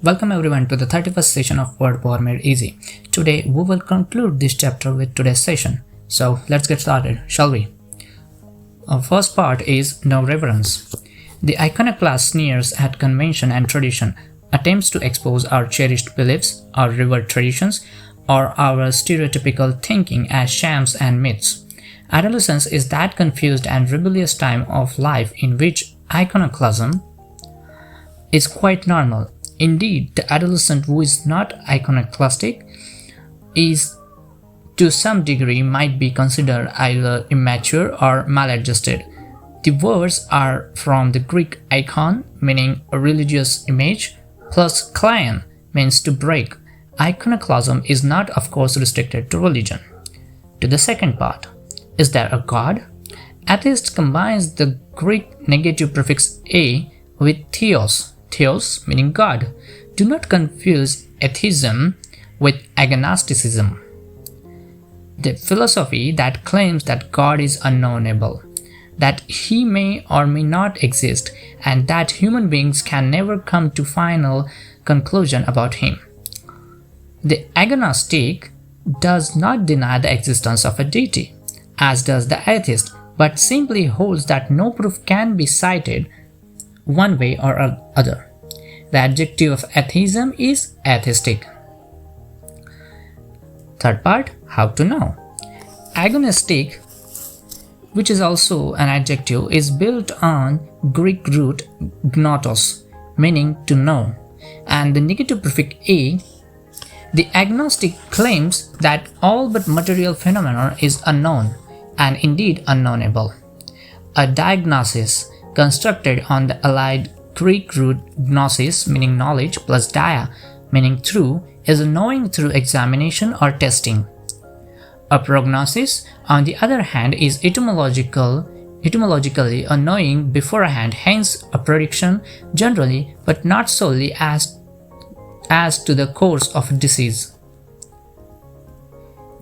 Welcome everyone to the 31st session of Word Power Made Easy. Today we will conclude this chapter with today's session. So let's get started, shall we? Our first part is no reverence. The iconoclast sneers at convention and tradition, attempts to expose our cherished beliefs, our revered traditions, or our stereotypical thinking as shams and myths. Adolescence is that confused and rebellious time of life in which iconoclasm is quite normal. Indeed, the adolescent who is not iconoclastic is to some degree might be considered either immature or maladjusted. The words are from the Greek icon, meaning a religious image, plus klein, means to break. Iconoclasm is not, of course, restricted to religion. To the second part, is there a God? Atheist combines the Greek negative prefix a with theos. Theos meaning God. Do not confuse atheism with agnosticism, the philosophy that claims that God is unknowable, that he may or may not exist, and that human beings can never come to final conclusion about him. The agnostic does not deny the existence of a deity, as does the atheist, but simply holds that no proof can be cited one way or other. The adjective of atheism is atheistic. Third part, how to know. Agnostic, which is also an adjective, is built on Greek root gnotos, meaning to know, and the negative prefix a. The agnostic claims that all but material phenomena is unknown, and indeed unknowable. A diagnosis constructed on the allied Greek root gnosis, meaning knowledge, plus dia, meaning through, is a knowing through examination or testing. A prognosis, on the other hand, is etymologically a knowing beforehand, hence a prediction generally, but not solely as to the course of disease.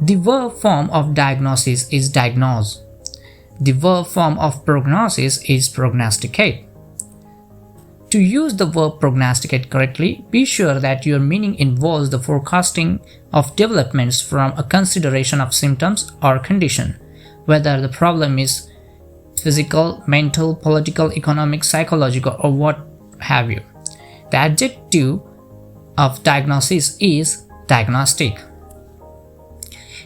The verb form of diagnosis is diagnose. The verb form of prognosis is prognosticate. To use the verb prognosticate correctly, be sure that your meaning involves the forecasting of developments from a consideration of symptoms or condition, whether the problem is physical, mental, political, economic, psychological, or what have you. The adjective of diagnosis is diagnostic.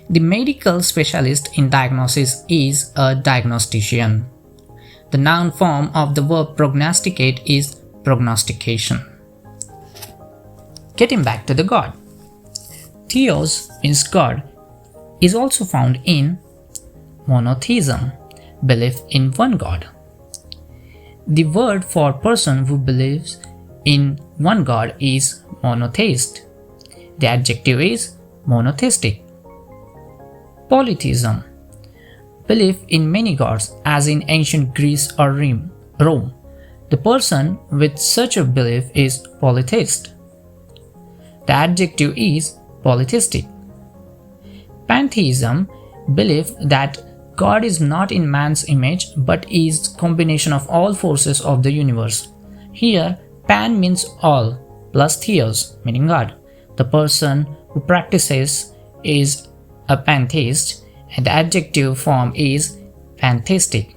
The medical specialist in diagnosis is a diagnostician. The noun form of the verb prognosticate is prognostication. Getting back to the God. Theos means God is also found in monotheism, belief in one God. The word for person who believes in one God is monotheist. The adjective is monotheistic. Polytheism, belief in many gods, as in ancient Greece or Rome. The person with such a belief is polytheist. The adjective is polytheistic. Pantheism, belief that God is not in man's image but is combination of all forces of the universe. Here, pan means all plus theos meaning God. The person who practices is a pantheist, and the adjective form is pantheistic.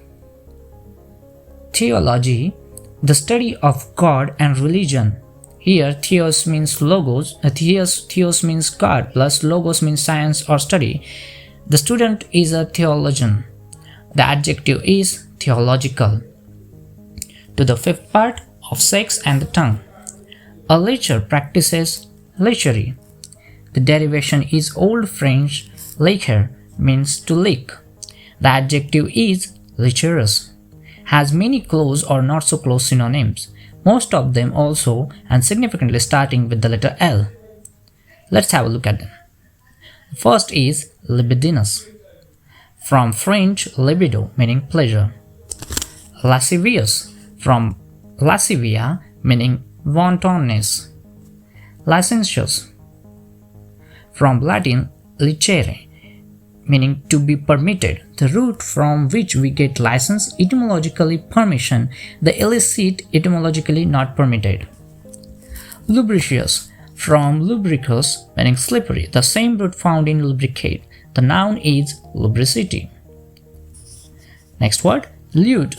Theology, the study of God and religion. Here, theos means logos. Theos means God, plus logos means science or study. The student is a theologian. The adjective is theological. To the fifth part of sex and the tongue. A lecher practices lechery. The derivation is Old French lecher, means to lick. The adjective is lecherous. Has many close or not so close synonyms, most of them also and significantly starting with the letter L. Let's have a look at them. First is libidinous, from French libido meaning pleasure. Lascivious, from lascivia meaning wantonness. Licentious, from Latin licere, meaning to be permitted, the root from which we get license, etymologically permission, the illicit, etymologically not permitted. Lubricious, from lubricous, meaning slippery, the same root found in lubricate. The noun is lubricity. Next word, lewd.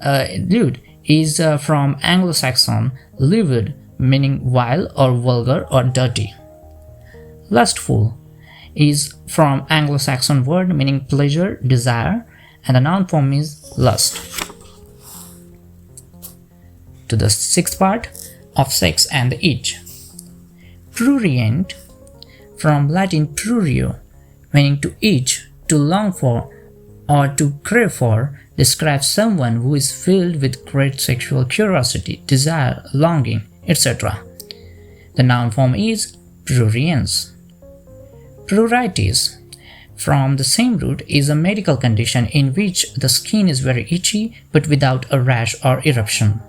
Lewd is from Anglo-Saxon lewd, meaning vile or vulgar or dirty. Lustful is from Anglo-Saxon word meaning pleasure, desire, and the noun form is lust. To the sixth part of sex and the itch. Prurient, from Latin prurio, meaning to itch, to long for, or to crave for, describes someone who is filled with great sexual curiosity, desire, longing, etc. The noun form is pruriens. Pruritis, from the same root, is a medical condition in which the skin is very itchy but without a rash or eruption.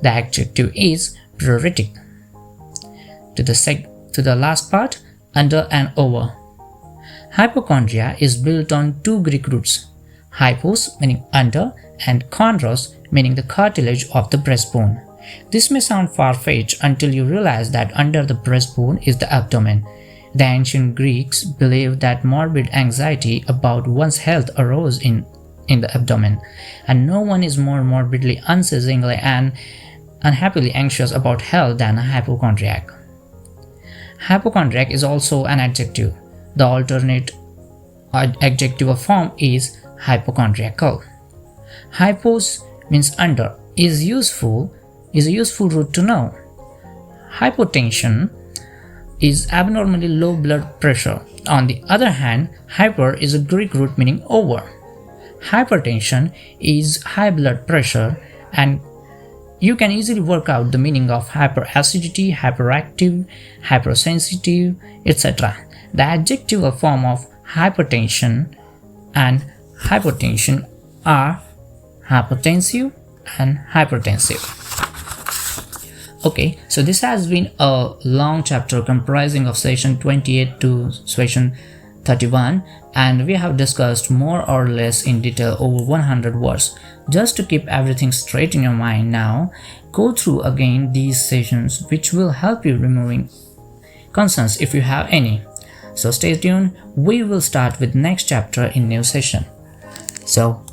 The adjective is pruritic. To the last part, under and over. Hypochondria is built on two Greek roots, hypos meaning under and chondros meaning the cartilage of the breastbone. This may sound far-fetched until you realize that under the breastbone is the abdomen. The ancient Greeks believed that morbid anxiety about one's health arose in the abdomen, and no one is more morbidly, unceasingly, and unhappily anxious about health than a hypochondriac. Hypochondriac is also an adjective. The alternate adjective form is hypochondriacal. Hypos means under, is a useful root to know. Hypotension is abnormally low blood pressure. On the other hand, hyper is a Greek root meaning over. Hypertension is high blood pressure, and you can easily work out the meaning of hyperacidity, hyperactive, hypersensitive, etc. The adjective form of hypertension and hypotension are hypotensive and hypertensive. Okay, so this has been a long chapter comprising of session 28 to session 31, and we have discussed more or less in detail over 100 words. Just to keep everything straight in your mind now, go through again these sessions which will help you removing concerns if you have any. So stay tuned, we will start with next chapter in new session. So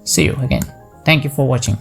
see you again. Thank you for watching.